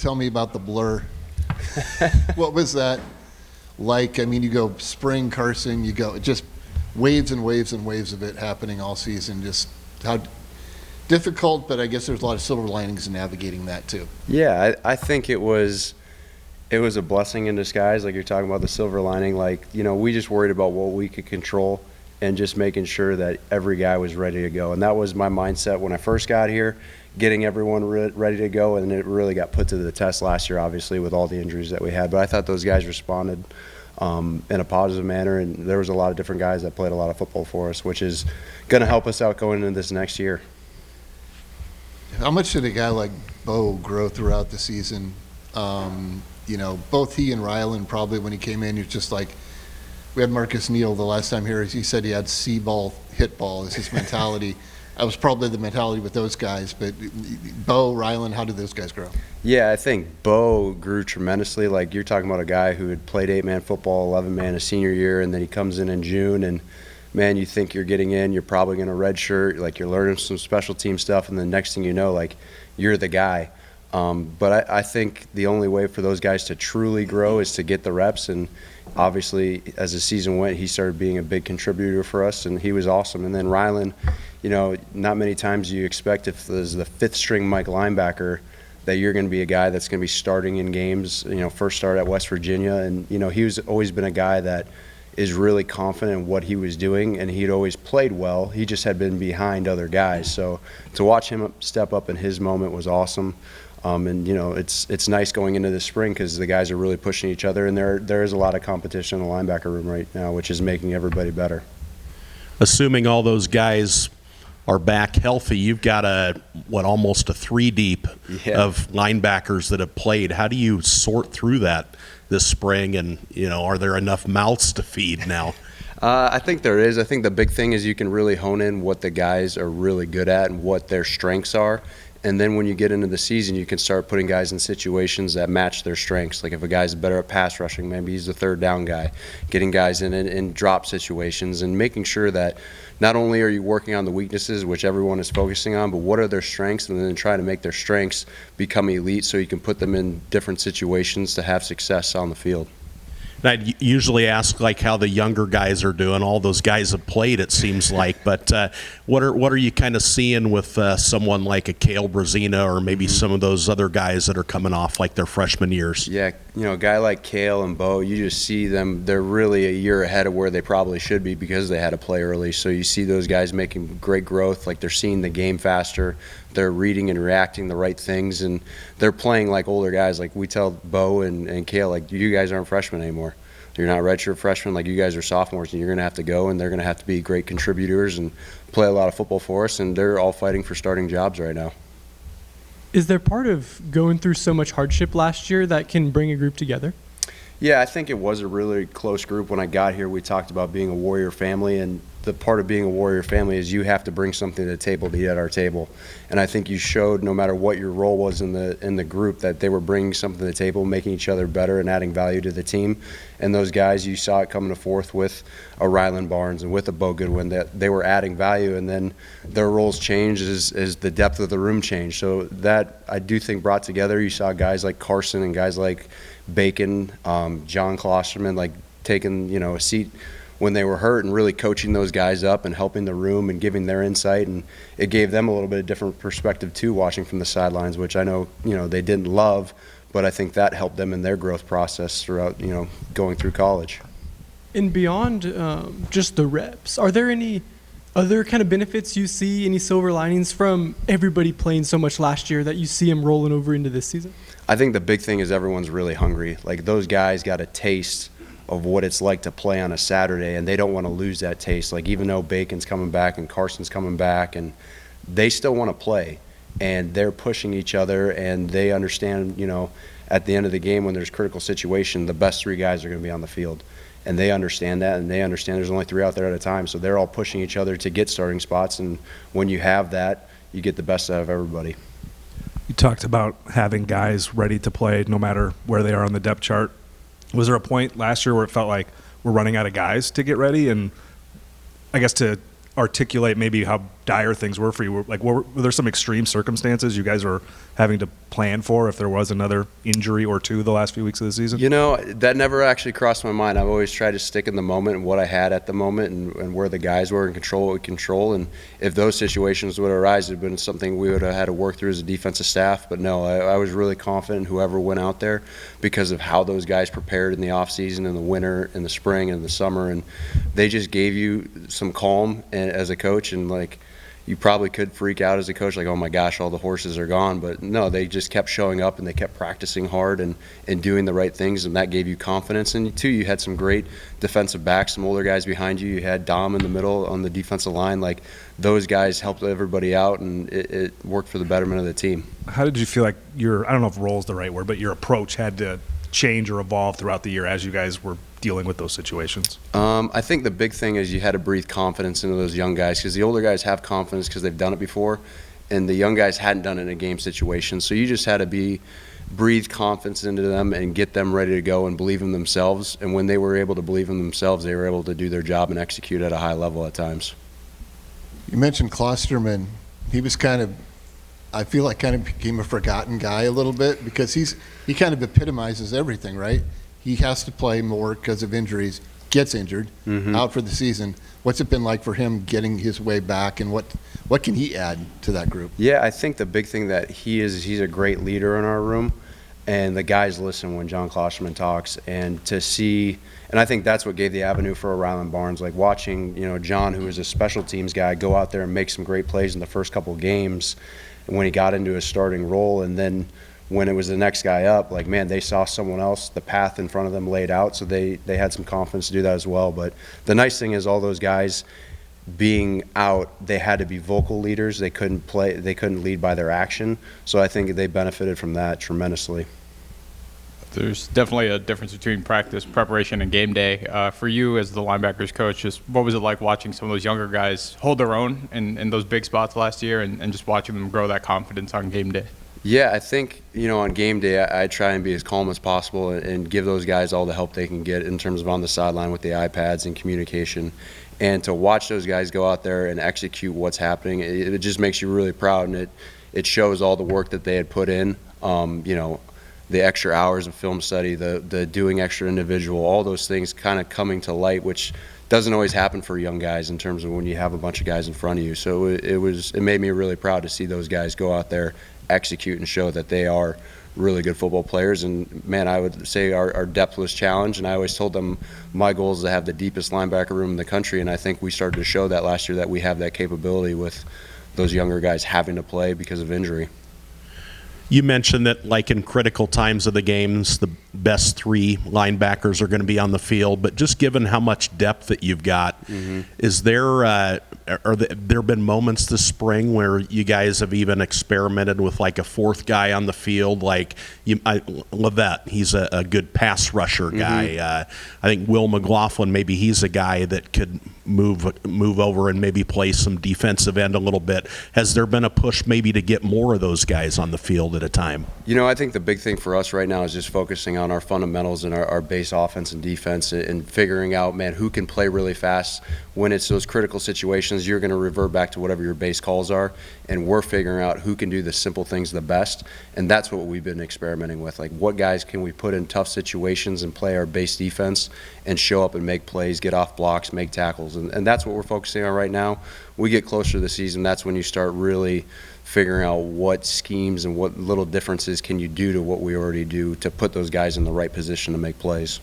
tell me about the blur. What was that like? I mean, you go spring, Carson, you go just waves and waves and waves of it happening all season. Just how difficult, but I guess there's a lot of silver linings in navigating that too. Yeah, I think it was a blessing in disguise. Like you're talking about the silver lining. Like, you know, we just worried about what we could control and just making sure that every guy was ready to go. And that was my mindset when I first got here, getting everyone ready to go. And it really got put to the test last year, obviously, with all the injuries that we had. But I thought those guys responded in a positive manner. And there was a lot of different guys that played a lot of football for us, which is going to help us out going into this next year. How much did a guy like Bo grow throughout the season? You know, both he and Ryland probably when he came in, he was just like, we had Marcus Neal the last time here. He said he had see-ball, hit ball is his mentality. That was probably the mentality with those guys. But Bo, Ryland, how did those guys grow? Yeah, I think Bo grew tremendously. Like you're talking about a guy who had played 8-man football, 11-man his senior year, and then he comes in June and man, you think you're getting in, you're probably going to redshirt, like you're learning some special team stuff, and the next thing you know, like you're the guy. But I think the only way for those guys to truly grow is to get the reps, and obviously as the season went, he started being a big contributor for us, and he was awesome. And then Ryland, you know, not many times you expect if there's the fifth-string Mike linebacker that you're going to be a guy that's going to be starting in games, you know, first start at West Virginia. And, you know, he's always been a guy that is really confident in what he was doing, and he'd always played well. He just had been behind other guys. So to watch him step up in his moment was awesome. And, you know, it's nice going into the spring because the guys are really pushing each other, and there is a lot of competition in the linebacker room right now, which is making everybody better. Assuming all those guys are back healthy, you've got almost a 3-deep of linebackers that have played. How do you sort through that this spring, and, you know, are there enough mouths to feed now? I think there is. I think the big thing is you can really hone in what the guys are really good at and what their strengths are. And then when you get into the season, you can start putting guys in situations that match their strengths. Like if a guy's better at pass rushing, maybe he's the third down guy. Getting guys in drop situations and making sure that not only are you working on the weaknesses, which everyone is focusing on, but what are their strengths, and then try to make their strengths become elite so you can put them in different situations to have success on the field. And I'd usually ask like how the younger guys are doing. All those guys have played, it seems like. But what are you kind of seeing with someone like a Cale Brazina or maybe some of those other guys that are coming off like their freshman years? Yeah, you know, a guy like Cale and Bo, you just see them. They're really a year ahead of where they probably should be because they had to play early. So you see those guys making great growth. Like they're seeing the game faster. They're reading and reacting the right things, and they're playing like older guys. Like we tell Bo and Cale, like, you guys aren't freshmen anymore. You're not redshirt freshmen. Like, you guys are sophomores, and you're going to have to go, and they're going to have to be great contributors and play a lot of football for us, and they're all fighting for starting jobs right now. Is there part of going through so much hardship last year that can bring a group together? Yeah, I think it was a really close group. When I got here, we talked about being a Warrior family, and the part of being a Warrior family is you have to bring something to the table to eat at our table. And I think you showed, no matter what your role was in the group, that they were bringing something to the table, making each other better and adding value to the team. And those guys, you saw it coming to forth with a Ryland Barnes and with a Bo Goodwin, that they were adding value, and then their roles changed as the depth of the room changed. So that, I do think, brought together. You saw guys like Carson and guys like Bacon, John Klosterman, like taking, you know, a seat when they were hurt and really coaching those guys up and helping the room and giving their insight. And it gave them a little bit of different perspective too, watching from the sidelines, which I know, you know, they didn't love, but I think that helped them in their growth process throughout, you know, going through college. And beyond just the reps, are there any other kind of benefits you see, any silver linings from everybody playing so much last year that you see them rolling over into this season? I think the big thing is everyone's really hungry. Like, those guys got a taste of what it's like to play on a Saturday, and they don't want to lose that taste. Like, even though Bacon's coming back and Carson's coming back, and they still want to play, and they're pushing each other, and they understand, you know, at the end of the game when there's critical situation, the best three guys are going to be on the field. And they understand that, and they understand there's only three out there at a time, so they're all pushing each other to get starting spots, and when you have that, you get the best out of everybody. You talked about having guys ready to play no matter where they are on the depth chart. Was there a point last year where it felt like we're running out of guys to get ready? And I guess to articulate maybe how dire things were for you. Like, were there some extreme circumstances you guys were having to plan for if there was another injury or two the last few weeks of the season? You know, that never actually crossed my mind. I've always tried to stick in the moment and what I had at the moment and where the guys were and control what we control. And if those situations would arise, it would have been something we would have had to work through as a defensive staff. But no, I was really confident in whoever went out there because of how those guys prepared in the offseason, in the winter, in the spring, and the summer. And they just gave you some calm as a coach. And, like, you probably could freak out as a coach, like, oh my gosh, all the horses are gone. But no, they just kept showing up and they kept practicing hard and doing the right things, and that gave you confidence. And too, you had some great defensive backs, some older guys behind you. You had Dom in the middle on the defensive line. Like, those guys helped everybody out, and it worked for the betterment of the team. How did you feel like I don't know if role is the right word, but your approach had to change or evolve throughout the year as you guys were dealing with those situations? I think the big thing is you had to breathe confidence into those young guys, because the older guys have confidence because they've done it before, and the young guys hadn't done it in a game situation. So you just had to breathe confidence into them and get them ready to go and believe in themselves. And when they were able to believe in themselves, they were able to do their job and execute at a high level at times. You mentioned Klosterman. He was I feel like kind of became a forgotten guy a little bit, because he kind of epitomizes everything, right? He has to play more because of injuries, gets injured, out for the season. What's it been like for him getting his way back, and what can he add to that group? Yeah, I think the big thing that he's a great leader in our room, and the guys listen when John Klosterman talks, and I think that's what gave the avenue for Ryland Barnes. Like, watching, John, who is a special teams guy, go out there and make some great plays in the first couple of games when he got into his starting role, and then when it was the next guy up, like, man, they saw someone else, the path in front of them laid out, so they had some confidence to do that as well. But the nice thing is, all those guys being out, they had to be vocal leaders. They couldn't lead by their action. So I think they benefited from that tremendously. There's definitely a difference between practice, preparation, and game day. For you as the linebackers coach, just what was it like watching some of those younger guys hold their own in those big spots last year, and just watching them grow that confidence on game day? Yeah, I think, on game day, I try and be as calm as possible and give those guys all the help they can get in terms of on the sideline with the iPads and communication. And to watch those guys go out there and execute what's happening, it just makes you really proud, and it shows all the work that they had put in. The extra hours of film study, the doing extra individual, all those things kind of coming to light, which doesn't always happen for young guys in terms of when you have a bunch of guys in front of you. So it made me really proud to see those guys go out there, execute, and show that they are really good football players. And, man, I would say our depth was challenged, and I always told them my goal is to have the deepest linebacker room in the country, and I think we started to show that last year, that we have that capability with those younger guys having to play because of injury. You mentioned that, like, in critical times of the games, the best three linebackers are going to be on the field. But just given how much depth that you've got, is there there been moments this spring where you guys have even experimented with, like, a fourth guy on the field? Like, Levette, he's a good pass rusher guy. I think Will McLaughlin, maybe he's a guy that could move over and maybe play some defensive end a little bit. Has there been a push maybe to get more of those guys on the field at a time? I think the big thing for us right now is just focusing on our fundamentals and our base offense and defense, and figuring out, man, who can play really fast. When it's those critical situations, you're going to revert back to whatever your base calls are, and we're figuring out who can do the simple things the best, and that's what we've been experimenting with. Like, what guys can we put in tough situations and play our base defense and show up and make plays, get off blocks, make tackles, and that's what we're focusing on right now. We get closer to the season, that's when you start really figuring out what schemes and what little differences can you do to what we already do to put those guys in the right position to make plays.